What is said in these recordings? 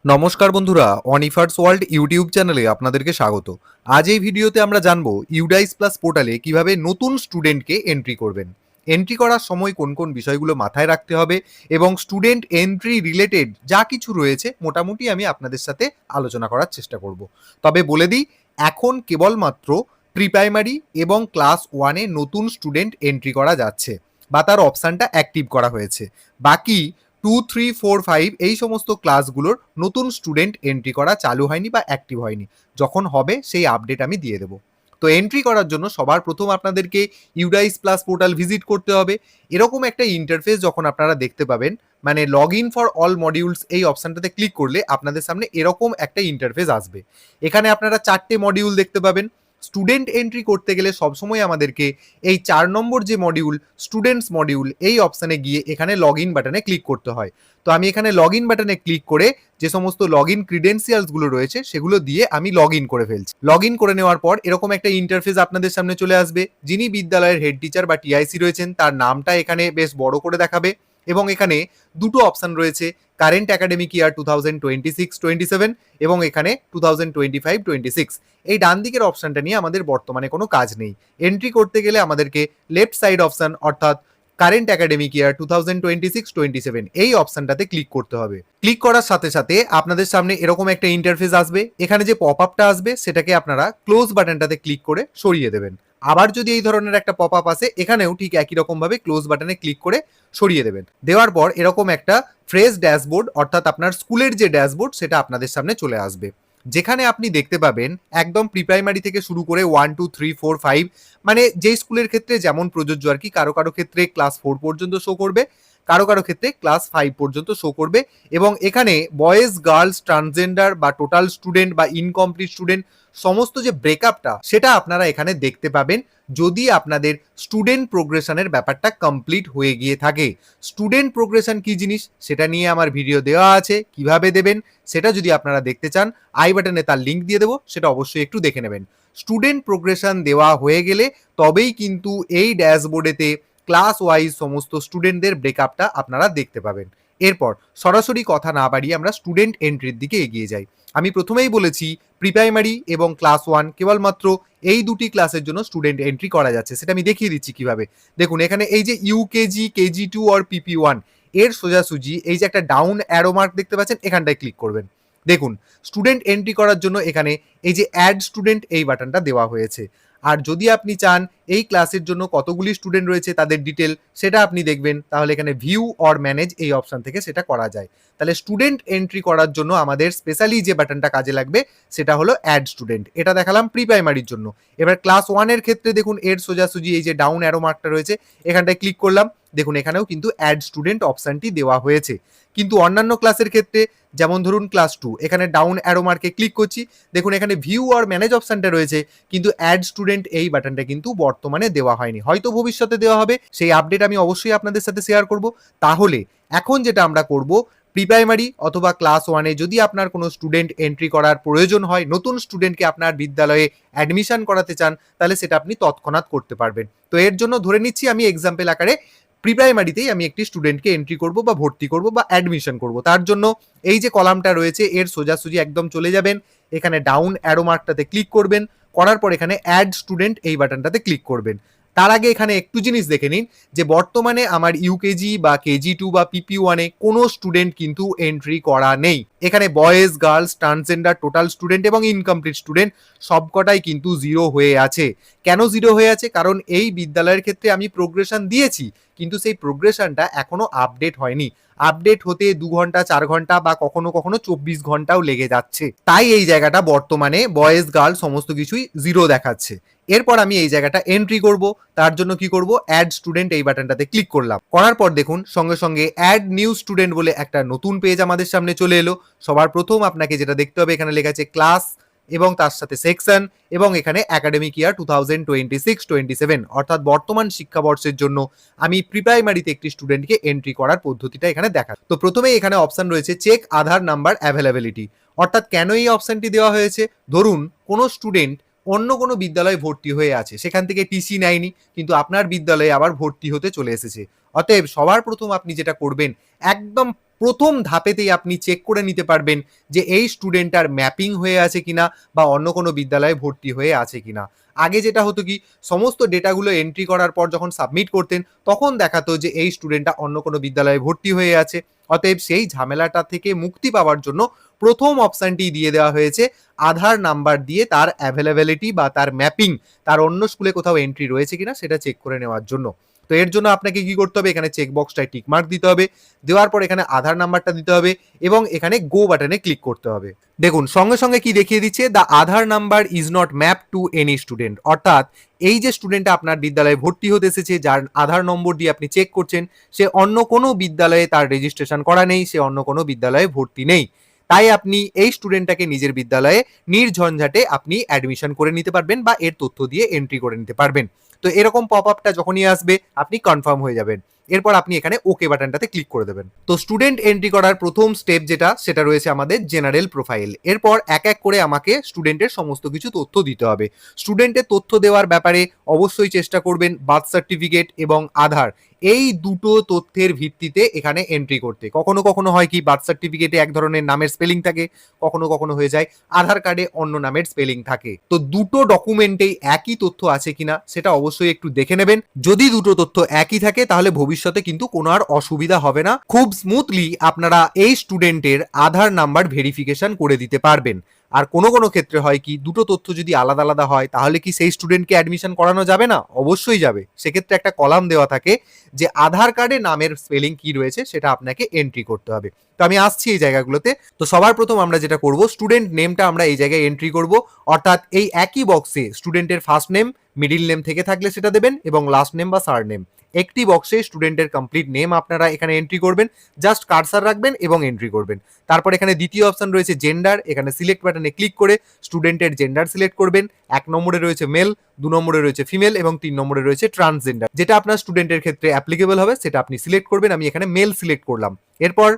নমস্কার বন্ধুরা, অনিফার্স world YouTube চ্যানেলে আপনাদেরকে স্বাগত। আজ এই ভিডিওতে আমরা জানবো ইউডাইস প্লাস পোর্টালে কিভাবে নতুন স্টুডেন্টকে এন্ট্রি করবেন। এন্ট্রি করার সময় কোন কোন বিষয়গুলো মাথায় রাখতে হবে এবং স্টুডেন্ট এন্ট্রি রিলেটেড যা কিছু রয়েছে মোটামুটি আমি আপনাদের সাথে আলোচনা করার চেষ্টা করব। তবে বলে দিই, এখন কেবলমাত্র প্রি প্রাইমারি এবং ক্লাস ওয়ানে নতুন স্টুডেন্ট এন্ট্রি করা যাচ্ছে বা তার অপশানটা অ্যাক্টিভ করা হয়েছে। বাকি 2, 3, 4, 5 এই সমস্ত ক্লাসগুলোর নতুন স্টুডেন্ট এন্ট্রি করা চালু হয়নি বা অ্যাক্টিভ হয়নি। যখন হবে সেই আপডেট আমি দিয়ে দেবো। তো এন্ট্রি করার জন্য সবার প্রথম আপনাদেরকে ইউডাইস প্লাস পোর্টাল ভিজিট করতে হবে। এরকম একটা ইন্টারফেস যখন আপনারা দেখতে পাবেন, মানে log in for all modules এই অপশানটাতে ক্লিক করলে আপনাদের সামনে এরকম একটা ইন্টারফেস আসবে। এখানে আপনারা 4টে মডিউল দেখতে পাবেন। স্টুডেন্ট এন্ট্রি করতে গেলে সবসময় আমাদেরকে এই 4 নম্বর যে মডিউল, স্টুডেন্টস মডিউল, এই অপশানে গিয়ে এখানে লগ ইন বাটনে ক্লিক করতে হয়। তো আমি এখানে লগ ইন বাটনে ক্লিক করে যে সমস্ত লগ ইন ক্রিডেন্সিয়ালসগুলো রয়েছে সেগুলো দিয়ে আমি লগ ইন করে ফেলছি। লগ ইন করে নেওয়ার পর এরকম একটা ইন্টারফেস আপনাদের সামনে চলে আসবে। যিনি বিদ্যালয়ের হেড টিচার বা টিআইসি রয়েছেন তার নামটা এখানে বেশ বড় করে দেখাবে এবং এখানে দুটো অপশান রয়েছে, কারেন্ট একাডেমিক ইয়ার 2026-27 এবং এখানে 2025-26। এই ডান দিকের অপশানটা নিয়ে আমাদের বর্তমানে কোনো কাজ নেই। এন্ট্রি করতে গেলে আমাদেরকে লেফট সাইড অপশান অর্থাৎ কারেন্ট একাডেমিক ইয়ার 2026-27 এই অপশানটাতে ক্লিক করতে হবে। ক্লিক করার সাথে সাথে আপনাদের সামনে এরকম একটা ইন্টারফেস আসবে। এখানে যে পপ আপটা আসবে সেটাকে আপনারা ক্লোজ বাটনটাতে ক্লিক করে সরিয়ে দেবেন। আবার যদি এই ধরনের একটা পপ আপ আসে, এখানেও ঠিক একই রকম ভাবে ক্লোজ বাটনে ক্লিক করে সরিয়ে দেবেন। দেওয়ার পর এরকম একটা ফ্রেশ ড্যাশবোর্ড অর্থাৎ আপনার স্কুলের যে ড্যাশবোর্ড সেটা আপনাদের সামনে চলে আসবে, যেখানে আপনি দেখতে পাবেন একদম প্রি প্রাইমারি থেকে শুরু করে 1, 2, 3, 4, 5 মানে যেই স্কুলের ক্ষেত্রে যেমন প্রযোজ্য আর কি। কারো কারো ক্ষেত্রে ক্লাস 4 পর্যন্ত শো করবে, কারো কারো ক্ষেত্রে ক্লাস 5 পর্যন্ত শো করবে। এবং এখানে বয়েজ, গার্লস, ট্রান্সজেন্ডার বা টোটাল স্টুডেন্ট বা ইনকমপ্লিট স্টুডেন্ট সমস্ত যে ব্রেকআপটা সেটা আপনারা এখানে দেখতে পাবেন, যদি আপনাদের স্টুডেন্ট প্রোগ্রেশনের ব্যাপারটা কমপ্লিট হয়ে গিয়ে থাকে। স্টুডেন্ট প্রোগ্রেশন কি জিনিস সেটা নিয়ে আমার ভিডিও দেওয়া আছে, কিভাবে দেবেন সেটা যদি আপনারা দেখতে চান আই বাটনে তার লিঙ্ক দিয়ে দেবো, সেটা অবশ্যই একটু দেখে নেবেন। স্টুডেন্ট প্রোগ্রেশন দেওয়া হয়ে গেলে তবেই কিন্তু এই ড্যাশবোর্ডেতে ক্লাস ওয়াইজ সমস্ত স্টুডেন্টদের ব্রেকআপটা আপনারা দেখতে পাবেন। এরপর সরাসরি কথা না বাড়িয়ে আমরা স্টুডেন্ট এন্ট্রির দিকে এগিয়ে যাই। আমি প্রথমেই বলেছি প্রি প্রাইমারি এবং ক্লাস 1 কেবলমাত্র এই দুটি ক্লাসের জন্য স্টুডেন্ট এন্ট্রি করা যাচ্ছে, সেটা আমি দেখিয়ে দিচ্ছি কিভাবে। দেখুন এখানে এই যে ইউকেজি, কেজি 2 আর পিপি 1 এর সোজাসুজি এই যে একটা ডাউন অ্যারো মার্ক দেখতে পাচ্ছেন, এখানটায় ক্লিক করবেন। দেখুন স্টুডেন্ট এন্ট্রি করার জন্য এখানে এই যে অ্যাড স্টুডেন্ট এই বাটনটা দেওয়া হয়েছে। আর যদি আপনি চান এই ক্লাসের জন্য কতগুলি স্টুডেন্ট রয়েছে তাদের ডিটেল সেটা আপনি দেখবেন, তাহলে এখানে ভিউ অর ম্যানেজ এই অপশন থেকে সেটা করা যায়। তাহলে স্টুডেন্ট এন্ট্রি করার জন্য আমাদের স্পেশালি যে বাটনটা কাজে লাগবে সেটা হলো অ্যাড স্টুডেন্ট। এটা দেখালাম প্রি প্রাইমারির জন্য। এবার ক্লাস 1 এর ক্ষেত্রে দেখুন এর সোজাসুজি এই যে ডাউন অ্যারো মার্কটা রয়েছে এখানটায় ক্লিক করলাম। দেখুন এখানেও কিন্তু অ্যাড স্টুডেন্ট অপশনটি দেওয়া হয়েছে। কিন্তু অন্যান্য ক্লাসের ক্ষেত্রে যেমন ধরুন ক্লাস 2, এখানে ডাউন অ্যারো মার্কে ক্লিক করছি, দেখুন এখানে ভিউ আর ম্যানেজ অপশনটা রয়েছে, কিন্তু অ্যাড স্টুডেন্ট এই বাটনটা কিন্তু বর্তমানে দেওয়া হয়নি। হয়তো ভবিষ্যতে দেওয়া হবে, সেই আপডেট আমি অবশ্যই আপনাদের সাথে শেয়ার করব। তাহলে এখন যেটা আমরা করব, প্রি প্রাইমারি অথবা ক্লাস 1-এ যদি আপনার কোনো স্টুডেন্ট এন্ট্রি করার প্রয়োজন হয়, নতুন স্টুডেন্টকে আপনার বিদ্যালয়ে অ্যাডমিশন করাতে চান, তাহলে সেটা আপনি তৎক্ষণাৎ করতে পারবেন। তো এর জন্য ধরে নিচ্ছি আমি এক্সাম্পল আকারে প্রি প্রাইমারিতেই আমি একটি স্টুডেন্টকে এন্ট্রি করব বা ভর্তি করব বা অ্যাডমিশন করব। তার জন্য এই যে কলামটা রয়েছে এর সোজাসুজি একদম চলে যাবেন, এখানে ডাউন অ্যারো মার্কটাতে ক্লিক করবেন, করার পর এখানে অ্যাড স্টুডেন্ট এই বাটনটাতে ক্লিক করবেন। তার আগে এখানে একটু জিনিস দেখে নিন যে বর্তমানে আমার ইউকেজি বা কেজি 2 বা পিপি 1-এ কোনো স্টুডেন্ট কিন্তু এন্ট্রি করা নেই। এখানে boys, girls, transgender, total student এবং ইনকমপ্লিট স্টুডেন্ট সবকটাই কিন্তু জিরো হয়ে আছে। কেন জিরো হয়ে আছে? কারণ এই বিদ্যালয়ের ক্ষেত্রে আমি প্রোগ্রেশন দিয়েছি, কিন্তু সেই প্রোগ্রেশনটা এখনো আপডেট হয়নি। আপডেট হতে 2 ঘন্টা, 4 ঘন্টা বা কখনো কখনো 24 ঘন্টাও লেগে যাচ্ছে। তাই এই জায়গাটা বর্তমানে বয়েজ, গার্লস সমস্ত কিছুই জিরো দেখাচ্ছে। এরপর আমি এই জায়গাটা এন্ট্রি করব। তার জন্য কি করব, অ্যাড স্টুডেন্ট এই বাটনটাতে ক্লিক করলাম। করার পর দেখুন সঙ্গে সঙ্গে অ্যাড নিউ স্টুডেন্ট বলে একটা নতুন পেজ আমাদের সামনে চলে এলো। সবার প্রথম আপনাকে যেটা দেখতে হবে, এখানে লেখা আছে ক্লাস এবং তার সাথে সেকশন এবং এখানে একাডেমিক ইয়ার 2026-27 অর্থাৎ বর্তমান শিক্ষাবর্ষের জন্য আমি প্রি প্রাইমারিতে একটি স্টুডেন্টকে এন্ট্রি করার পদ্ধতিটা এখানে দেখা। তো প্রথমেই এখানে অপশন রয়েছে চেক আধার নাম্বার অ্যাভেলেবিলিটি। অর্থাৎ কেন এই অপশনটি দেওয়া হয়েছে, ধরুন কোনো স্টুডেন্ট অন্য কোনো বিদ্যালয়ে ভর্তি হয়ে আছে, সেখান থেকে টিসি নেয়নি, কিন্তু আপনার বিদ্যালয়ে আবার ভর্তি হতে চলে এসেছে। অতএব সবার প্রথম আপনি যেটা করবেন, একদম প্রথম ধাপেতেই আপনি চেক করে নিতে পারবেন যে এই স্টুডেন্টটার ম্যাপিং হয়ে আছে কিনা বা অন্য কোনো বিদ্যালয়ে ভর্তি হয়ে আছে কিনা। আগে যেটা হতো কি, সমস্ত ডেটাগুলো এন্ট্রি করার পর যখন সাবমিট করতেন তখন দেখাতো যে এই স্টুডেন্টটা অন্য কোনো বিদ্যালয়ে ভর্তি হয়ে আছে। অতএব সেই ঝামেলাটা থেকে মুক্তি পাওয়ার জন্য প্রথম অপশানটি দিয়ে দেওয়া হয়েছে আধার নাম্বার দিয়ে তার অ্যাভেলেবিলিটি বা তার ম্যাপিং, তার অন্য স্কুলে কোথাও এন্ট্রি রয়েছে কিনা সেটা চেক করে নেওয়ার জন্য। তো এর জন্য আপনাকে কি করতে হবে, এখানে চেক বক্সটায় টিক মার্ক দিতে হবে, দেওয়ার পর এখানে আধার নাম্বারটা দিতে হবে এবং এখানে গো বাটনে ক্লিক করতে হবে। দেখুন সঙ্গে সঙ্গে কি দেখিয়ে দিচ্ছে, the Aadhaar number is not map to any student, অর্থাৎ এই যে স্টুডেন্টটা আপনার বিদ্যালয়ে ভর্তি হতে এসেছে, যার আধার নম্বর দিয়ে আপনি চেক করছেন, সে অন্য কোনো বিদ্যালয়ে তার রেজিস্ট্রেশন করা নেই, সে অন্য কোনো বিদ্যালয়ে ভর্তি নেই। তাই আপনি এই স্টুডেন্টটাকে নিজের বিদ্যালয়ে নির্ঝঞ্ঝাটে আপনি অ্যাডমিশন করে নিতে পারবেন বা এর তথ্য দিয়ে এন্ট্রি করে নিতে পারবেন। তো এরকম পপ আপটা যখনই আসবে আপনি কনফার্ম হয়ে যাবেন। এরপর আপনি এখানে ওকে বাটনটাতে ক্লিক করে দেবেন। তো স্টুডেন্ট এন্ট্রি করার প্রথম স্টেপ যেটা, সেটা রয়েছে আমাদের জেনারেল প্রোফাইল। এরপর এক এক করে আমাকে স্টুডেন্টের সমস্ত কিছু তথ্য দিতে হবে। স্টুডেন্টের তথ্য দেওয়ার ব্যাপারে অবশ্যই চেষ্টা করবেন বার্থ সার্টিফিকেট এবং আধার, এই দুটো তথ্যের ভিত্তিতে এখানে এন্ট্রি করতে। কখনো কখনো হয় কি, বার্থ সার্টিফিকেটে এক ধরনের নামের স্পেলিং থাকে, কখনো কখনো হয়ে যায় আধার কার্ডে অন্য নামের স্পেলিং থাকে। তো দুটো ডকুমেন্টেই একই তথ্য আছে কিনা সেটা অবশ্যই একটু দেখে নেবেন। যদি দুটো তথ্য একই থাকে তাহলে ভবিষ্যতে কিন্তু কোনো আর অসুবিধা হবে না, খুব স্মুথলি আপনারা এই স্টুডেন্টের আধার নাম্বার ভেরিফিকেশন করে দিতে পারবেন। আর কোনো কোনো ক্ষেত্রে হয় কি, দুটো তথ্য যদি আলাদা আলাদা হয় তাহলে কি সেই স্টুডেন্টকে অ্যাডমিশন করানো যাবে না? অবশ্যই যাবে। সেক্ষেত্রে একটা কলাম দেওয়া থাকে যে আধার কার্ডে নামের স্পেলিং কি রয়েছে সেটা আপনাকে এন্ট্রি করতে হবে। তো আমি আসছি এই জায়গাগুলোতে। তো সবার প্রথম আমরা যেটা করব, স্টুডেন্ট নেমটা আমরা এই জায়গায় এন্ট্রি করব, অর্থাৎ এই একই বক্সে স্টুডেন্টের ফার্স্ট নেম, মিডিল নেম থেকে থাকলে সেটা দেবেন এবং লাস্ট নেম বা সার নেম। একটি বক্সে স্টুডেন্টের কমপ্লিট নেম আপনারা এখানে এন্ট্রি করবেন, জাস্ট কার্সার রাখবেন এবং এন্ট্রি করবেন। তারপর এখানে দ্বিতীয় অপশন রয়েছে জেন্ডার, এখানে সিলেক্ট বাটনে ক্লিক করে স্টুডেন্টের জেন্ডার সিলেক্ট করবেন। 1 নম্বরে রয়েছে মেল, 2 নম্বরে রয়েছে ফিমেল এবং 3 নম্বরে রয়েছে ট্রান্সজেন্ডার। যেটা আপনার স্টুডেন্টের ক্ষেত্রে অ্যাপ্লিকেবল হবে সেটা আপনি সিলেক্ট করবেন। আমি এখানে মেল সিলেক্ট করলাম। এরপর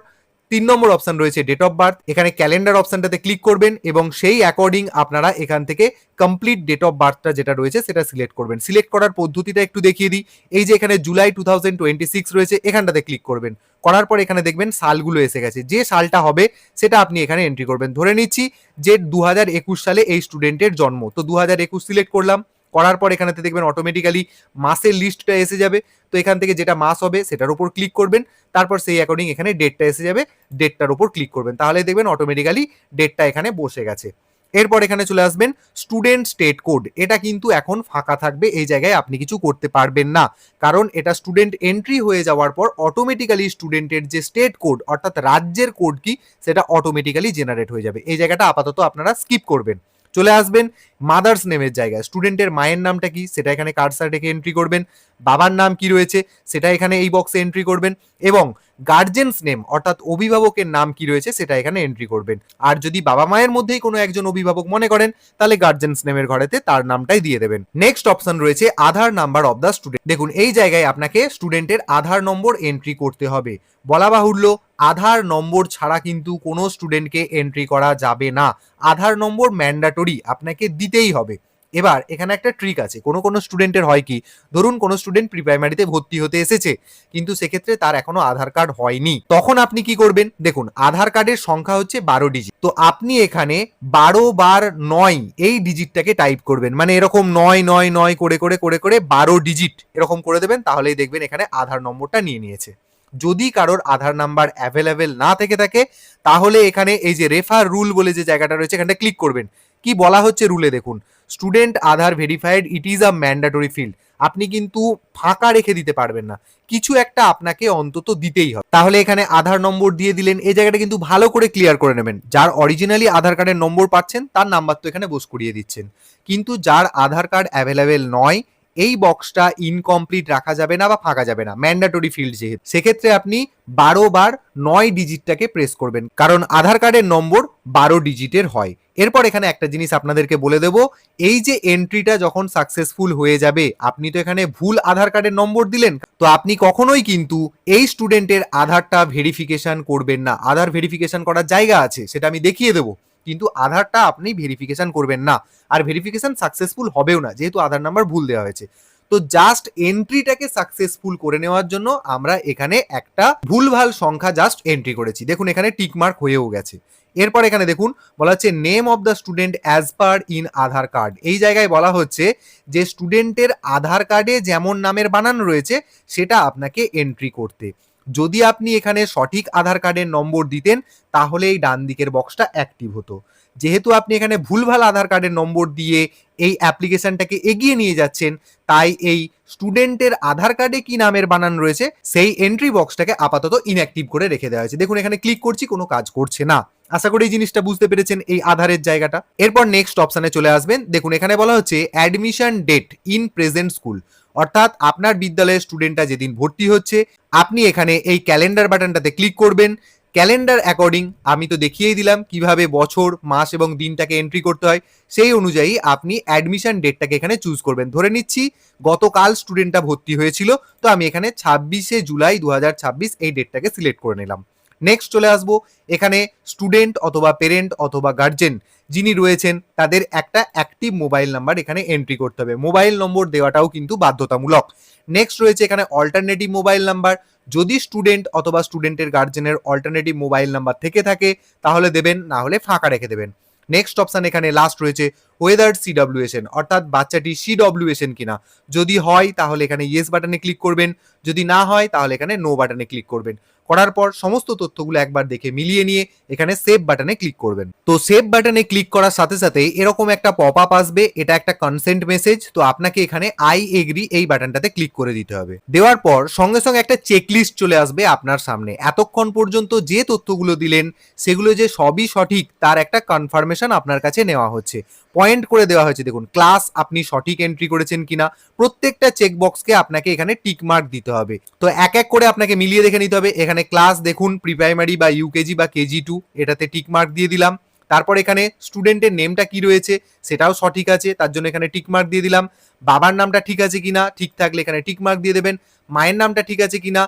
3 নম্বর অপশন রয়েছে ডেট অফ বার্থ, এখানে ক্যালেন্ডার অপশনটাতে ক্লিক করবেন এবং সেই অ্যাকর্ডিং আপনারা এখান থেকে কমপ্লিট ডেট অফ বার্থটা যেটা রয়েছে সেটা সিলেক্ট করবেন। সিলেক্ট করার পদ্ধতিটা একটু দেখিয়ে দিই। এই যে এখানে জুলাই 2026 রয়েছে, এখানটাতে ক্লিক করবেন। করার পর এখানে দেখবেন সালগুলো এসে গেছে, যে সালটা হবে সেটা আপনি এখানে এন্ট্রি করবেন। ধরে নিচ্ছি যে 2021 সালে এই স্টুডেন্টের জন্ম, তো 2021 সিলেক্ট করলাম। করার পর এখানেতে দেখবেন অটোমেটিক্যালি মাসের লিস্টটা এসে যাবে। তো এখান থেকে যেটা মাস হবে সেটার উপর ক্লিক করবেন, তারপর সেই অ্যাকর্ডিং এখানে ডেটটা এসে যাবে, ডেটটার উপর ক্লিক করবেন, তাহলে দেখবেন অটোমেটিক্যালি ডেটটা এখানে বসে গেছে। এরপর এখানে চলে আসবেন স্টুডেন্ট স্টেট কোড, এটা কিন্তু এখন ফাঁকা থাকবে, এই জায়গায় আপনি কিছু করতে পারবেন না, কারণ এটা স্টুডেন্ট এন্ট্রি হয়ে যাওয়ার পর অটোমেটিক্যালি স্টুডেন্টের যে স্টেট কোড অর্থাৎ রাজ্যের কোড কি সেটা অটোমেটিক্যালি জেনারেট হয়ে যাবে। এই জায়গাটা আপাতত আপনারা স্কিপ করবেন। চলে আসবেন মাদার্স নেমের জায়গায়, স্টুডেন্টের মায়ের নামটা কি সেটা এখানে কার্সার রেখে এন্ট্রি করবেন, বাবার নাম কি রয়েছে সেটা এখানে এই বক্সে এন্ট্রি করবেন এবং গার্জেন্স নেম অর্থাৎ অভিভাবকের নাম কি রয়েছে সেটা এখানে এন্ট্রি করবেন। আর যদি বাবা মায়ের মধ্যেই কোনো একজন অভিভাবক মনে করেন তাহলে গার্জেন্স নেমের ঘরেতে তার নামটাই দিয়ে দেবেন। নেক্সট অপশন রয়েছে আধার নাম্বার অফ দ্য স্টুডেন্ট। দেখুন এই জায়গায় আপনাকে স্টুডেন্টের আধার নম্বর এন্ট্রি করতে হবে। বলা বাহুল্য, আধার নম্বর ছাড়া কিন্তু কোনো স্টুডেন্টকে এন্ট্রি করা যাবে না। আধার নম্বর ম্যান্ডাটরি, আপনাকে দিতেই হবে। এবার এখানে একটা ট্রিক আছে, কোনো কোনো স্টুডেন্টের হয় কি, ধরুন কোনো স্টুডেন্ট প্রি প্রাইমারিতে ভর্তি হতে এসেছে কিন্তু সেক্ষেত্রে তার এখনো আধার কার্ড হয়নি, তখন আপনি কি করবেন, দেখুন আধার কার্ডের সংখ্যা হচ্ছে 12 ডিজিট, তো আপনি এখানে 12 বার 9 এই ডিজিটটাকে টাইপ করবেন, মানে এরকম 9 করে করে করে করে 12 ডিজিট এরকম করে দেবেন, তাহলেই দেখবেন এখানে আধার নম্বরটা নিয়ে নিয়েছে। যদি কারোর আধার নাম্বার অ্যাভেলেবেল না থেকে থাকে তাহলে এখানে এই যে রেফার রুল বলে যে জায়গাটা রয়েছে এখানটা ক্লিক করবেন। কি বলা হচ্ছে রুলে, দেখুন student Aadhaar verified it is a mandatory field, আপনি কিন্তু ফাঁকা রেখে দিতে পারবেন না, কিছু একটা আপনাকে অন্তত দিতেই হবে। তাহলে এখানে আধার নম্বর দিয়ে দিলেন, এই জায়গাটা কিন্তু ভালো করে ক্লিয়ার করে নেবেন। যার অরিজিনালি আধার কার্ডের নম্বর পাচ্ছেন তার নাম্বার তো এখানে বোস করিয়ে দিচ্ছেন, কিন্তু যার আধার কার্ড অ্যাভেলেবেল নয় এই বক্সটা ইনকমপ্লিট রাখা যাবে না বা ফাঁকা যাবে না, ম্যান্ডেটরি ফিল্ড যেহেতু, সেক্ষেত্রে আপনি 12 বার 9 ডিজিটটাকে প্রেস করবেন, কারণ আধার কার্ডের নম্বর 12 ডিজিটের হয়। এরপর এখানে একটা জিনিস আপনাদেরকে বলে দেব, এই যে এন্ট্রিটা যখন সাকসেসফুল হয়ে যাবে, আপনি তো এখানে ভুল আধার কার্ডের নম্বর দিলেন, তো আপনি কখনোই কিন্তু এই স্টুডেন্টের আধারটা ভেরিফিকেশন করবেন না। আধার ভেরিফিকেশন করার জায়গা আছে, সেটা আমি দেখিয়ে দেবো, কিন্তু আধারটা আপনি ভেরিফিকেশন করবেন না, আর ভেরিফিকেশন সাকসেসফুল হবেও না যেহেতু আধার নাম্বার ভুল দেওয়া হয়েছে। তো জাস্ট এন্ট্রিটাকে সাকসেসফুল করে নেওয়ার জন্য আমরা এখানে একটা ভুলভাল সংখ্যা জাস্ট এন্ট্রি করেছি। দেখুন এখানে টিক মার্ক হয়েও গেছে। এরপর এখানে দেখুন বলা হচ্ছে name of the student as per in Aadhaar card. এই জায়গায় বলা হচ্ছে যে স্টুডেন্টের আধার কার্ডে যেমন নামের বানান রয়েছে সেটা আপনাকে এন্ট্রি করতে। যদি আপনি এখানে সঠিক আধার কার্ডের নম্বর দিতেন তাহলে এই ডান দিকের বক্সটা অ্যাক্টিভ হতো। যেহেতু আপনি এখানে ভুলভাল আধার কার্ডের নম্বর দিয়ে এই অ্যাপ্লিকেশনটাকে এগিয়ে নিয়ে যাচ্ছেন, তাই এই স্টুডেন্টের আধার কার্ডে কি নামের বানান রয়েছে সেই এন্ট্রি বক্সটাকে আপাতত ইনঅ্যাক্টিভ করে রেখে দেওয়া হয়েছে। দেখুন এখানে ক্লিক করছি, কোনো কাজ করছে না। আশা করি এই জিনিসটা বুঝতে পেরেছেন এই আধারের জায়গাটা। এরপর নেক্সট অপশনে চলে আসবেন। দেখুন এখানে বলা হচ্ছে admission date in present school, অর্থাৎ আপনার বিদ্যালয়ের স্টুডেন্টটা যেদিন ভর্তি হচ্ছে আপনি এখানে এই ক্যালেন্ডার বাটনটাতে ক্লিক করবেন। ক্যালেন্ডার অ্যাকর্ডিং আমি তো দেখিয়েই দিলাম কিভাবে বছর, মাস এবং দিনটাকে এন্ট্রি করতে হয়। সেই অনুযায়ী আপনি অ্যাডমিশন ডেটটাকে এখানে চুজ করবেন। ধরে নিচ্ছি গতকাল স্টুডেন্টটা ভর্তি হয়েছিল, তো আমি এখানে 26শে জুলাই 2026 এই ডেটটাকে সিলেক্ট করে নিলাম। নেক্সট চলে আসবো, এখানে স্টুডেন্ট অথবা পেরেন্ট অথবা গার্জেন যিনি রয়েছেন তাদের একটা অ্যাক্টিভ মোবাইল নাম্বার এখানে এন্ট্রি করতে হবে। মোবাইল নম্বর দেওয়াটাও কিন্তু বাধ্যতামূলক। নেক্সট রয়েছে এখানে অল্টারনেটিভ মোবাইল নাম্বার। যদি স্টুডেন্ট অথবা স্টুডেন্টের গার্জেনের অল্টারনেটিভ মোবাইল নাম্বার থেকে থাকে তাহলে দেবেন, না হলে ফাঁকা রেখে দেবেন। নেক্সট অপশন এখানে লাস্ট রয়েছে ওয়েদার সিডব্লিউএসএন, অর্থাৎ বাচ্চাটি সিডব্লিউএসএন কিনা। যদি হয় তাহলে এখানে ইয়েস বাটনে ক্লিক করবেন, যদি না হয় তাহলে এখানে নো বাটনে ক্লিক করবেন। করার পর সমস্ত তথ্যগুলো একবার দেখে মিলিয়ে নিয়ে এখানে সেভ বাটনে ক্লিক করবেন। তো সেভ বাটনে ক্লিক করার সাথে সাথে এরকম একটা পপ আপ আসবে, এটা একটা কনসেন্ট মেসেজ। তো আপনাকে এখানে আই এগ্রি এই বাটনটাতে ক্লিক করে দিতে হবে। দেওয়ার পর সঙ্গে সঙ্গে একটা চেকলিস্ট চলে আসবে আপনার সামনে। এতক্ষণ পর্যন্ত যে তথ্যগুলো দিলেন সেগুলো যে সবই সঠিক তার একটা কনফার্মেশন আপনার কাছে নেওয়া হচ্ছে। পয়েন্ট করে দেওয়া হয়েছে, দেখুন ক্লাস আপনি সঠিক এন্ট্রি করেছেন কিনা। প্রত্যেকটা চেকবক্সকে আপনাকে এখানে টিক মার্ক দিতে হবে। তো এক এক করে আপনাকে মিলিয়ে দেখে নিতে হবে। এখানে ক্লাস দেখুন প্রি প্রাইমারি বা ইউকেজি বা কেজি 2, এটাতে টিক মার্ক দিয়ে দিলাম। তারপর এখানে স্টুডেন্টের নেমটা কি রয়েছে সেটাও সঠিক আছে, তার জন্য এখানে টিক মার্ক দিয়ে দিলাম। বাবার নামটা ঠিক আছে কিনা, ঠিক থাকলে এখানে টিক মার্ক দিয়ে দেবেন। মায়ের নামটা ঠিক আছে কিনা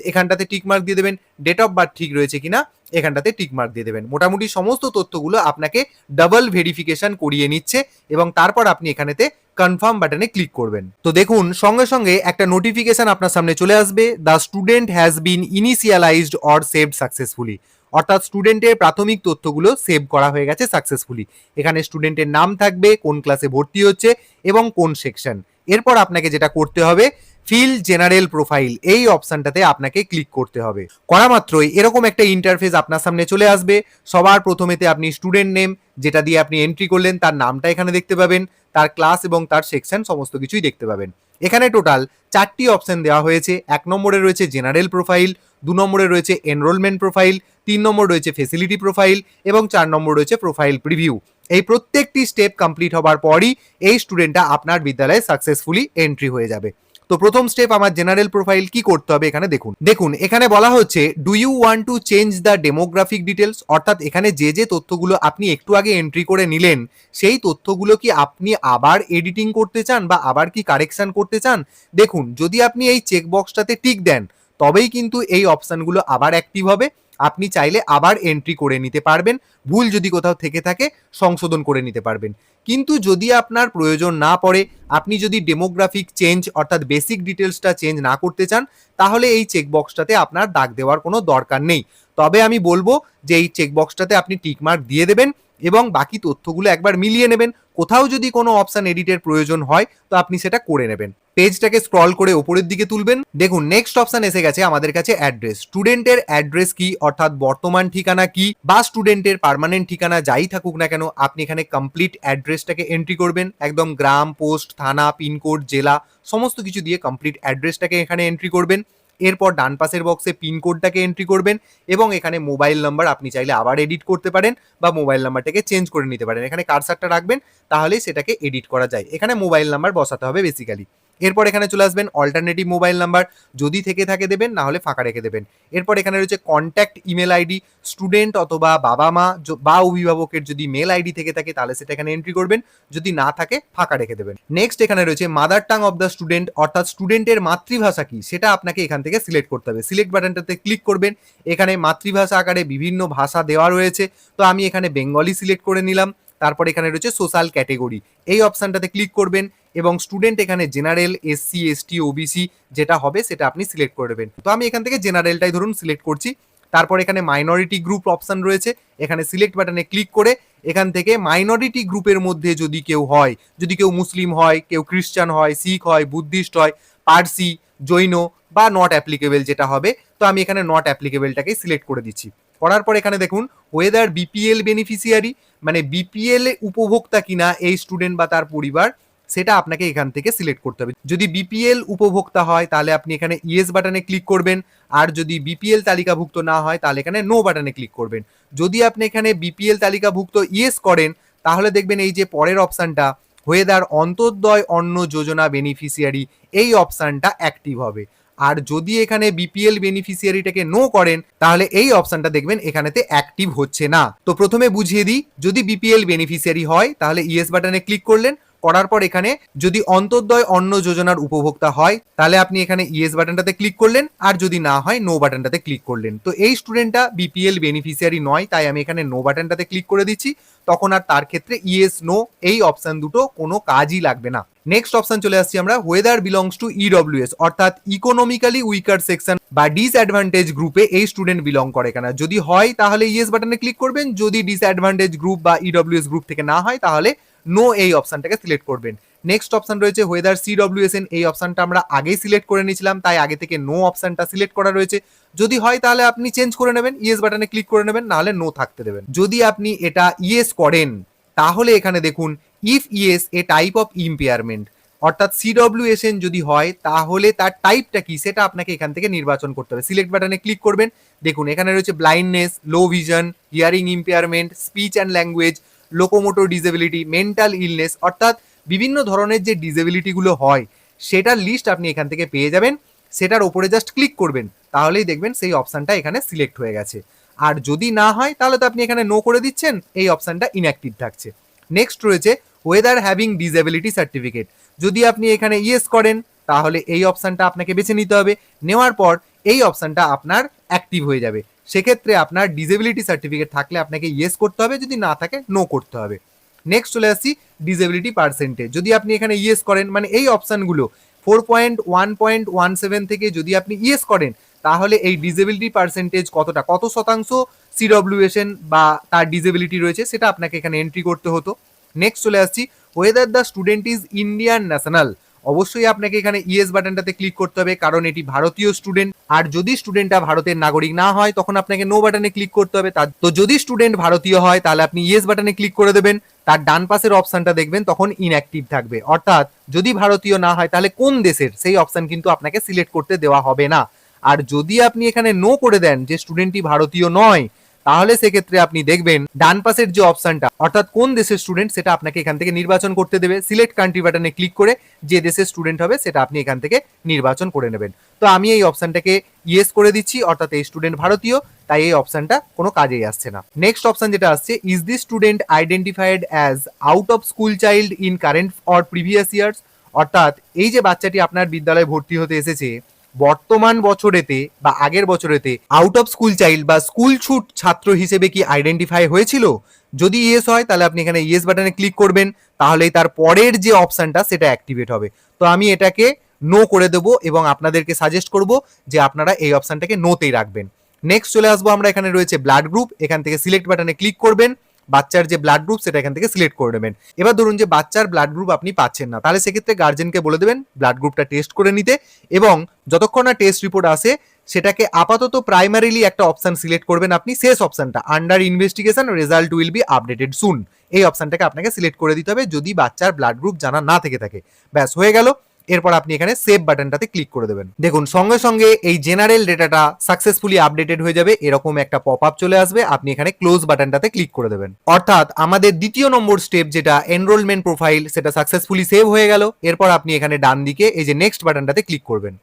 এখানটাতে টিক মার্ক দিয়ে দেবেন। ডেট অফ বার্থ ঠিক রয়েছে কিনা এখানটাতে টিক মার্ক দিয়ে দেবেন। মোটামুটি সমস্ত তথ্যগুলো আপনাকে ডাবল ভেরিফিকেশন করিয়ে নিচ্ছে এবং তারপর আপনি এখানেতে কনফার্ম বাটনে ক্লিক করবেন। তো দেখুন সঙ্গে সঙ্গে একটা নোটিফিকেশন আপনার সামনে চলে আসবে, the student has been initialised or saved successfully, অর্থাৎ স্টুডেন্টের প্রাথমিক তথ্যগুলো সেভ করা হয়ে গেছে সাকসেসফুলি। এখানে স্টুডেন্টের নাম থাকবে, কোন ক্লাসে ভর্তি হচ্ছে এবং কোন সেকশন। এরপর আপনাকে যেটা করতে হবে ফিল জেনারেল প্রোফাইল, এই অপশনটাতে আপনাকে ক্লিক করতে হবে। করা মাত্রই এরকম একটা ইন্টারফেস আপনার সামনে চলে আসবে। সবার প্রথমেতে আপনি স্টুডেন্ট নেম যেটা দিয়ে আপনি এন্ট্রি করলেন তার নামটা এখানে দেখতে পাবেন, তার ক্লাস এবং তার সেকশন সমস্ত কিছুই দেখতে পাবেন। এখানে টোটাল 4টি অপশন দেওয়া হয়েছে। 1 নম্বরে রয়েছে জেনারেল প্রোফাইল, 2 নম্বরে রয়েছে এনরোলমেন্ট প্রোফাইল, 3 নম্বর রয়েছে ফেসিলিটি প্রোফাইল এবং 4 নম্বর রয়েছে প্রোফাইল প্রিভিউ। এই প্রত্যেকটি স্টেপ কমপ্লিট হবার পরই এই স্টুডেন্টটা আপনার বিদ্যালয়ে সাকসেসফুলি এন্ট্রি হয়ে যাবে। তো প্রথম স্টেপ আমার জেনারেল প্রোফাইল কি করতে হবে এখানে দেখুন এখানে বলা হচ্ছে do you want to change the demographic details, অর্থাৎ এখানে যে যে তথ্যগুলো আপনি একটু আগে এন্ট্রি করে নিলেন সেই তথ্যগুলো কি আপনি আবার এডিটিং করতে চান বা আবার কি কারেকশন করতে চান। দেখুন যদি আপনি এই চেকবক্সটাতে টিক দেন তবেই কিন্তু এই অপশনগুলো আবার অ্যাক্টিভ হবে। আপনি চাইলে আবার এন্ট্রি করে নিতে পারবেন, ভুল যদি কোথাও থেকে থাকে সংশোধন করে নিতে পারবেন। কিন্তু যদি আপনার প্রয়োজন না পড়ে, আপনি যদি ডেমোগ্রাফিক চেঞ্জ অর্থাৎ বেসিক ডিটেলসটা চেঞ্জ না করতে চান তাহলে এই চেকবক্সটাতে আপনার দাগ দেওয়ার কোনো দরকার নেই। তবে আমি বলবো যে এই চেকবক্সটাতে আপনি টিকমার্ক দিয়ে দেবেন এবং বাকি তথ্যগুলো একবার মিলিয়ে নেবেন। কোথাও যদি কোনো অপশন এডিটের প্রয়োজন হয় তো আপনি সেটা করে নেবেন। পেজটাকে স্ক্রল করে উপরের দিকে তুলবেন। দেখুন নেক্সট অপশন এসে গেছে আমাদের কাছে অ্যাড্রেস। স্টুডেন্টের অ্যাড্রেস কি অর্থাৎ বর্তমান ঠিকানা কি বা স্টুডেন্টের পার্মানেন্ট ঠিকানা যাই থাকুক না কেন আপনি এখানে কমপ্লিট অ্যাড্রেসটাকে এন্ট্রি করবেন। একদম গ্রাম, পোস্ট, থানা, পিনকোড, জেলা সমস্ত কিছু দিয়ে কমপ্লিট অ্যাড্রেসটাকে এখানে এন্ট্রি করবেন। এরপর ডান পাশের বক্সে পিনকোডটাকে এন্ট্রি করবেন এবং এখানে মোবাইল নাম্বার আপনি চাইলে আবার এডিট করতে পারেন বা মোবাইল নাম্বারটাকে চেঞ্জ করে নিতে পারেন। এখানে কারসারটা রাখবেন তাহলেই সেটাকে এডিট করা যায়। এখানে মোবাইল নাম্বার বসাতে হবে বেসিক্যালি। এরপর এখানে চলে আসবেন অল্টারনেটিভ মোবাইল নাম্বার, যদি থেকে থাকে দেবেন, না হলে ফাঁকা রেখে দেবেন। এরপর এখানে রয়েছে কন্ট্যাক্ট ইমেল আইডি, স্টুডেন্ট অথবা বাবা মা বা অভিভাবকের যদি মেল আইডি থেকে থাকে তাহলে সেটা এখানে এন্ট্রি করবেন, যদি না থাকে ফাঁকা রেখে দেবেন। নেক্সট এখানে রয়েছে mother tongue of the student, অর্থাৎ স্টুডেন্টের মাতৃভাষা কি সেটা আপনাকে এখান থেকে সিলেক্ট করতে হবে। সিলেক্ট বাটনটাতে ক্লিক করবেন। এখানে মাতৃভাষা আকারে বিভিন্ন ভাষা দেওয়া রয়েছে, তো আমি এখানে বেঙ্গলি সিলেক্ট করে নিলাম। তারপর এখানে রয়েছে সোশ্যাল ক্যাটেগরি, এই অপশানটাতে ক্লিক করবেন এবং স্টুডেন্ট এখানে জেনারেল, এসসি, এসটি, ওবিসি যেটা হবে সেটা আপনি সিলেক্ট করে দেবেন। তো আমি এখান থেকে জেনারেলটাই ধরুন সিলেক্ট করছি। তারপর এখানে মাইনরিটি গ্রুপ অপশান রয়েছে, এখানে সিলেক্ট বাটনে ক্লিক করে এখান থেকে মাইনরিটি গ্রুপের মধ্যে যদি কেউ হয়, যদি কেউ মুসলিম হয়, কেউ খ্রিস্টান হয়, শিখ হয়, বুদ্ধিস্ট হয়, পার্সি, জৈন বা নট অ্যাপ্লিকেবল যেটা হবে, তো আমি এখানে নট অ্যাপ্লিকেবলটাকে সিলেক্ট করে দিচ্ছি। করার পর এখানে দেখুন ওয়েদার বিপিএল বেনিফিশিয়ারি, মানে বিপিএল উপভোক্তা কিনা এই স্টুডেন্ট বা তার পরিবার, সেটা আপনাকে এখান থেকে সিলেক্ট করতে হবে। যদি বিপিএল উপভোক্তা হয় তাহলে আপনি এখানে ইয়েস বাটনে ক্লিক করবেন, আর যদি বিপিএল তালিকাভুক্ত না হয় তাহলে এখানে নো বাটনে ক্লিক করবেন। যদি আপনি এখানে বিপিএল তালিকাভুক্ত ইয়েস করেন তাহলে দেখবেন এই যে পরের অপশানটা ওয়েদার অন্তর্দয় অন্ন যোজনা বেনিফিশিয়ারি, এই অপশানটা অ্যাক্টিভ হবে। আর যদি এখানে বিপিএল বেনিফিশিয়ারিটাকে নো করেন তাহলে এই অপশানটা দেখবেন এখানেতে অ্যাক্টিভ হচ্ছে না। তো প্রথমে বুঝিয়ে দিই, যদি বিপিএল বেনিফিশিয়ারি হয় তাহলে ইয়েস বাটনে ক্লিক করলেন, করার পর এখানে যদি অন্তর্দয় অন্ন যোজনার উপভোক্তা হয় তাহলে আপনি এখানে ইয়েস বাটনটাতে ক্লিক করলেন, আর যদি না হয় নো বাটনটাতে ক্লিক করলেন। তো এই স্টুডেন্টটা বিপিএল বেনিফিশিয়ারি নয়, তাই আমি এখানে নো বাটনটাতে ক্লিক করে দিচ্ছি। তখন আর তার ক্ষেত্রে ইয়েস নো এই অপশন দুটো কোনো কাজই লাগবে না। নেক্সট অপশন চলে আসছি আমরা, ওয়েদার বিলংস টু ইডব্লিউএস, অর্থাৎ ইকোনমিক্যালি উইকার সেকশন বা ডিসঅ্যাডভান্টেজ গ্রুপে এই স্টুডেন্ট বিলং করে কিনা। যদি হয় তাহলে ইয়েস বাটনে ক্লিক করবেন, যদি ডিসঅ্যাডভান্টেজ গ্রুপ বা ইডব্লিউএস গ্রুপ থেকে না হয় তাহলে নো এই অপশনটাকে সিলেক্ট করবেন। নেক্সট অপশন রয়েছে ওয়েদার সিডব্লিউএসএন, এই অপশনটা আমরা আগেই সিলেক্ট করে নিয়েছিলাম, তাই আগে থেকে নো অপশনটা সিলেক্ট করা রয়েছে। যদি হয় তাহলে আপনি চেঞ্জ করে নেবেন, ইয়েস বাটনে ক্লিক করে নেবেন, নাহলে নো থাকতে দেবেন। যদি আপনি এটা ইয়েস করেন তাহলে এখানে দেখুন if yes A type of impairment, অর্থাৎ সিডব্লিউএসএন যদি হয় তাহলে তার টাইপটা কি সেটা আপনাকে এখান থেকে নির্বাচন করতে হবে। সিলেক্ট বাটনে ক্লিক করবেন, দেখুন এখানে রয়েছে blindness, low vision, hearing impairment, speech and language, locomotor disability, mental illness, অর্থাৎ বিভিন্ন ধরনের যে ডিসেবিলিটিগুলো হয় সেটার লিস্ট আপনি এখান থেকে পেয়ে যাবেন। সেটার ওপরে জাস্ট ক্লিক করবেন, তাহলেই দেখবেন সেই অপশানটা এখানে সিলেক্ট হয়ে গেছে। আর যদি না হয় তাহলে তো আপনি এখানে নো করে দিচ্ছেন, এই অপশানটা ইনঅ্যাক্টিভ থাকছে। নেক্সট রয়েছে ওয়েদার হ্যাভিং ডিসেবিলিটি সার্টিফিকেট, যদি আপনি এখানে ইয়েস করেন তাহলে এই অপশানটা আপনাকে বেছে নিতে হবে। নেওয়ার পর এই অপশানটা আপনার অ্যাক্টিভ হয়ে যাবে। সেক্ষেত্রে আপনার ডিসেবিলিটি সার্টিফিকেট থাকলে আপনাকে ইয়েস করতে হবে, যদি না থাকে নো করতে হবে। নেক্সট চলে আসছি ডিসেবিলিটি পার্সেন্টেজ, যদি আপনি এখানে ইয়েস করেন, মানে এই অপশানগুলো 4.1.17 থেকে যদি আপনি ইয়েস করেন তাহলে এই ডিসেবিলিটি পার্সেন্টেজ কতটা, কত শতাংশ সিডব্লিউএসএন বা তার ডিসেবিলিটি রয়েছে সেটা আপনাকে এখানে এন্ট্রি করতে হতো। নেক্সট চলে আসছি whether the student is Indian national, অবশ্যই আপনাকে এখানে ইয়েস বাটনটাতে ক্লিক করতে হবে কারণ এটি ভারতীয় স্টুডেন্ট। আর যদি স্টুডেন্টটা ভারতের নাগরিক না হয় তখন আপনাকে নো বাটনে ক্লিক করতে হবে। তো যদি স্টুডেন্ট ভারতীয় হয় তাহলে আপনি ইয়েস বাটনে ক্লিক করে দেবেন, তার ডান পাশের অপশনটা দেখবেন তখন ইনঅ্যাক্টিভ থাকবে, অর্থাৎ যদি ভারতীয় না হয় তাহলে কোন দেশের সেই অপশন কিন্তু আপনাকে সিলেক্ট করতে দেওয়া হবে না। আর যদি আপনি এখানে নো করে দেন যে স্টুডেন্টটি ভারতীয় নয়, তাহলে সেক্ষেত্রে আপনি দেখবেন ডান পাশের যে অপশনটা অর্থাৎ কোন দেশের স্টুডেন্ট সেটা আপনাকে এখান থেকে নির্বাচন করতে দেবে। সিলেক্ট কান্ট্রি বাটনে ক্লিক করে যে দেশের স্টুডেন্ট হবে সেটা আপনি এখান থেকে নির্বাচন করে নেবেন। তো আমি এই অপশনটাকে ইয়েস করে দিচ্ছি, অর্থাৎ এই স্টুডেন্ট ভারতীয়, তাই এই অপশনটা কোনো কাজেই আসছে না। নেক্সট অপশন যেটা আসছে, is this student identified as out of school child in current or previous years, অর্থাৎ এই যে বাচ্চাটি আপনার বিদ্যালয়ে ভর্তি হতে এসেছে বর্তমান বছরেতে বা আগের বছরেতে আউট অফ স্কুল চাইল্ড বা স্কুল ছুট ছাত্র হিসেবে কি আইডেন্টিফাই হয়েছিল। যদি ইয়েস হয় তাহলে আপনি এখানে ইয়েস বাটনে ক্লিক করবেন, তাহলেই তার পরের যে অপশনটা সেটা অ্যাক্টিভেট হবে। তো আমি এটাকে নো করে দেবো এবং আপনাদেরকে সাজেস্ট করব যে আপনারা এই অপশনটাকে নোতেই রাখবেন। নেক্সট চলে আসবো আমরা, এখানে রয়েছে ব্লাড গ্রুপ, এখান থেকে সিলেক্ট বাটনে ক্লিক করবেন, বাচ্চার যে ব্লাড গ্রুপ সেটা এখান থেকে সিলেক্ট করে নেবেন। এবার ধরুন যে বাচ্চার ব্লাড গ্রুপ আপনি পাচ্ছেন না, তাহলে সেক্ষেত্রে গার্জেনকে বলে দেবেন ব্লাড গ্রুপটা টেস্ট করে নিতে, এবং যতক্ষণ না টেস্ট রিপোর্ট আসে সেটাকে আপাতত প্রাইমারিলি একটা অপশন সিলেক্ট করবেন আপনি, শেষ অপশনটা under investigation result will be updated soon, এই অপশনটাকে আপনাকে সিলেক্ট করে দিতে হবে যদি বাচ্চার ব্লাড গ্রুপ জানা না থেকে থাকে। ব্যাস হয়ে গেল। এরপর আপনি এখানে সেভ বাটনটাতে ক্লিক করে দেবেন। দেখুন সঙ্গে সঙ্গে এই জেনারেল ডেটাটা সাকসেসফুলি আপডেটেড হয়ে যাবে, এরকম একটা পপ আপ চলে আসবে, আপনি এখানে ক্লোজ বাটনটাতে ক্লিক করে দেবেন। অর্থাৎ আমাদের দ্বিতীয় নম্বর স্টেপ যেটা এনরোলমেন্ট প্রোফাইল সেটা সাকসেসফুলি সেভ হয়ে গেল। এরপর আপনি এখানে ডান দিকে এই যে নেক্সট বাটনটাতে ক্লিক করবেন।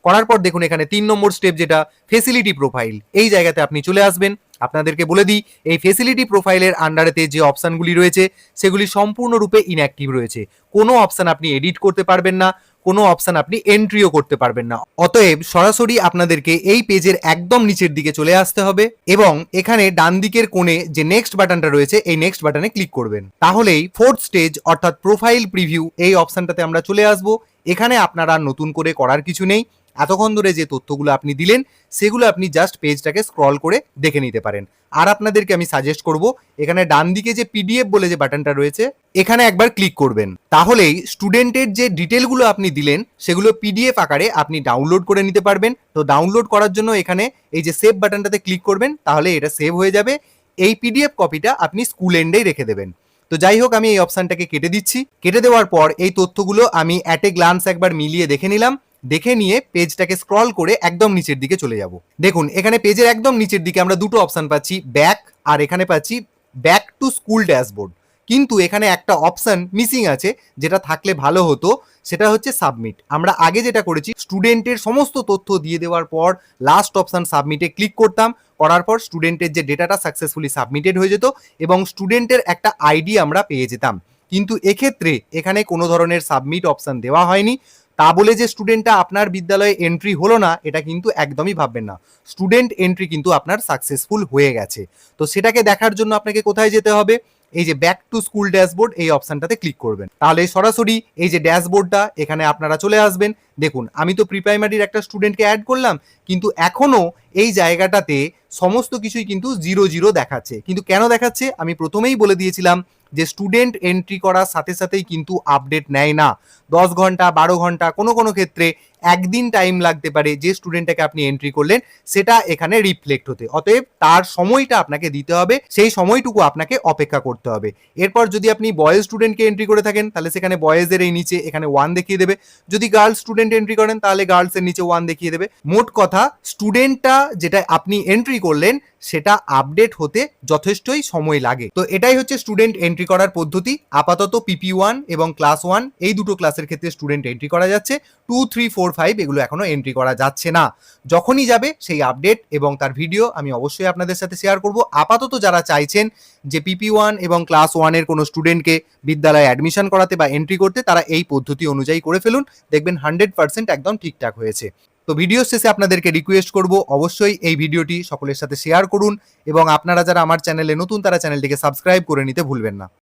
করার পর দেখুন এখানে 3 নম্বর স্টেপ যেটা ফেসিলিটি প্রোফাইল, এই জায়গাতে আপনি চলে আসবেন। আপনাদেরকে বলে দিই এই ফেসিলিটি প্রোফাইলের আন্ডারেতে যে অপশনগুলি রয়েছে সেগুলি সম্পূর্ণরূপে ইনঅ্যাক্টিভ রয়েছে, কোনো অপশন আপনি এডিট করতে পারবেন না, কোনো অপশন আপনি এন্ট্রিও করতে পারবেন না। অতএব সরাসরি আপনাদেরকে এই পেজের একদম নিচের দিকে চলে আসতে হবে এবং এখানে ডান দিকের কোণে যে নেক্সট বাটনটা রয়েছে এই নেক্সট বাটনে ক্লিক করবেন। তাহলেই ফোর্থ স্টেজ অর্থাৎ প্রোফাইল প্রিভিউ এই অপশনটাতে আমরা চলে আসব। এখানে আপনারা নতুন করে করার কিছু নেই, এতক্ষণ ধরে যে তথ্যগুলো আপনি দিলেন সেগুলো আপনি জাস্ট পেজটাকে স্ক্রল করে দেখে নিতে পারেন। আর আপনাদেরকে আমি সাজেস্ট করব এখানে ডান দিকে যে পিডিএফ বলে যে বাটনটা রয়েছে এখানে একবার ক্লিক করবেন। তাহলেই স্টুডেন্টের যে ডিটেলগুলো আপনি দিলেন সেগুলো পিডিএফ আকারে আপনি ডাউনলোড করে নিতে পারবেন। তো ডাউনলোড করার জন্য এখানে এই যে সেভ বাটনটাতে ক্লিক করবেন, তাহলে এটা সেভ হয়ে যাবে। এই পিডিএফ কপিটা আপনি স্কুল এন্ডেই রেখে দেবেন। তো যাই হোক, আমি এই অপশনটাকে কেটে দিচ্ছি। কেটে দেওয়ার পর এই তথ্যগুলো আমি অ্যাট এ গ্লান্স একবার মিলিয়ে দেখে নিলাম। দেখে নিয়ে পেজটাকে স্ক্রল করে একদম নিচের দিকে চলে যাব। দেখুন এখানে পেজের একদম নিচের দিকে আমরা দুটো অপশন পাচ্ছি, ব্যাক আর এখানে পাচ্ছি ব্যাক টু স্কুল ড্যাশবোর্ড। কিন্তু এখানে একটা অপশন মিসিং আছে, যেটা থাকলে ভালো হতো, সেটা হচ্ছে সাবমিট। আমরা আগে যেটা করেছি স্টুডেন্টের সমস্ত তথ্য দিয়ে দেওয়ার পর লাস্ট অপশন সাবমিটে ক্লিক করতাম, করার পর স্টুডেন্টের যে ডেটাটা সাকসেসফুলি সাবমিটেড হয়ে যেত এবং স্টুডেন্টের একটা আইডি আমরা পেয়ে যেতাম। কিন্তু এক্ষেত্রে এখানে কোনো ধরনের সাবমিট অপশন দেওয়া হয়নি। তা বলে যে স্টুডেন্টটা আপনার বিদ্যালয়ে এন্ট্রি হলো না এটা কিন্তু একদমই ভাববেন না। স্টুডেন্ট এন্ট্রি কিন্তু আপনার সাকসেসফুল হয়ে গেছে। তো সেটাকে দেখার জন্য আপনাকে কোথায় যেতে হবে, এই যে ব্যাক টু স্কুল ড্যাশবোর্ড এই অপশনটাতে ক্লিক করবেন। তাহলে সরাসরি এই যে ড্যাশবোর্ডটা এখানে আপনারা চলে আসবেন। দেখুন আমি তো প্রি প্রাইমারির একটা স্টুডেন্টকে অ্যাড করলাম, কিন্তু এখনো এই জায়গাটাতে সমস্ত কিছুই কিন্তু 0 দেখাচ্ছে। কিন্তু কেন দেখাচ্ছে আমি প্রথমেই বলে দিয়েছিলাম যে স্টুডেন্ট এন্ট্রি করার সাথে সাথেই কিন্তু আপডেট নেয় না। 10 ঘন্টা 12 ঘন্টা কোনো কোনো ক্ষেত্রে একদিন টাইম লাগতে পারে যে স্টুডেন্টটাকে আপনি এন্ট্রি করলেন সেটা এখানে রিফ্লেক্ট হতে। অতএব তার সময়টা আপনাকে দিতে হবে, সেই সময়টুকু আপনাকে অপেক্ষা করতে হবে। এরপর যদি আপনি বয়েজ স্টুডেন্টকে এন্ট্রি করে থাকেন তাহলে সেখানে বয়েজের এই নিচে এখানে 1 দেখিয়ে দেবে। যদি গার্লস স্টুডেন্ট এন্ট্রি করেন তাহলে গার্লসের নিচে 1 দেখিয়ে দেবে। মোট কথা স্টুডেন্টটা যেটা আপনি এন্ট্রি করলেন সেটা আপডেট হতে যথেষ্টই সময় লাগে। তো এটাই হচ্ছে স্টুডেন্ট এন্ট্রি করার পদ্ধতি। আপাতত PP1 এবং ক্লাস 1 এই দুটো ক্লাসের ক্ষেত্রে স্টুডেন্ট এন্ট্রি করা যাচ্ছে, 2, 3, 4, 5 এগুলো এখনো এন্ট্রি করা যাচ্ছে না। যখনই যাবে সেই আপডেট এবং তার ভিডিও আমি অবশ্যই আপনাদের সাথে শেয়ার করব। আপাতত যারা চাইছেন যে PP1 এবং ক্লাস 1 এর কোনো স্টুডেন্টকে বিদ্যালয়ে অ্যাডমিশন করাতে বা এন্ট্রি করতে, তারা এই পদ্ধতি অনুযায়ী করে ফেলুন, দেখবেন 100% একদম ঠিকঠাক হয়েছে। তো ভিডিও শেষে আপনাদেরকে রিকোয়েস্ট করব অবশ্যই এই ভিডিওটি সকলের সাথে শেয়ার করুন এবং আপনারা যারা আমার চ্যানেলে নতুন তারা চ্যানেলটিকে সাবস্ক্রাইব করে নিতে ভুলবেন না।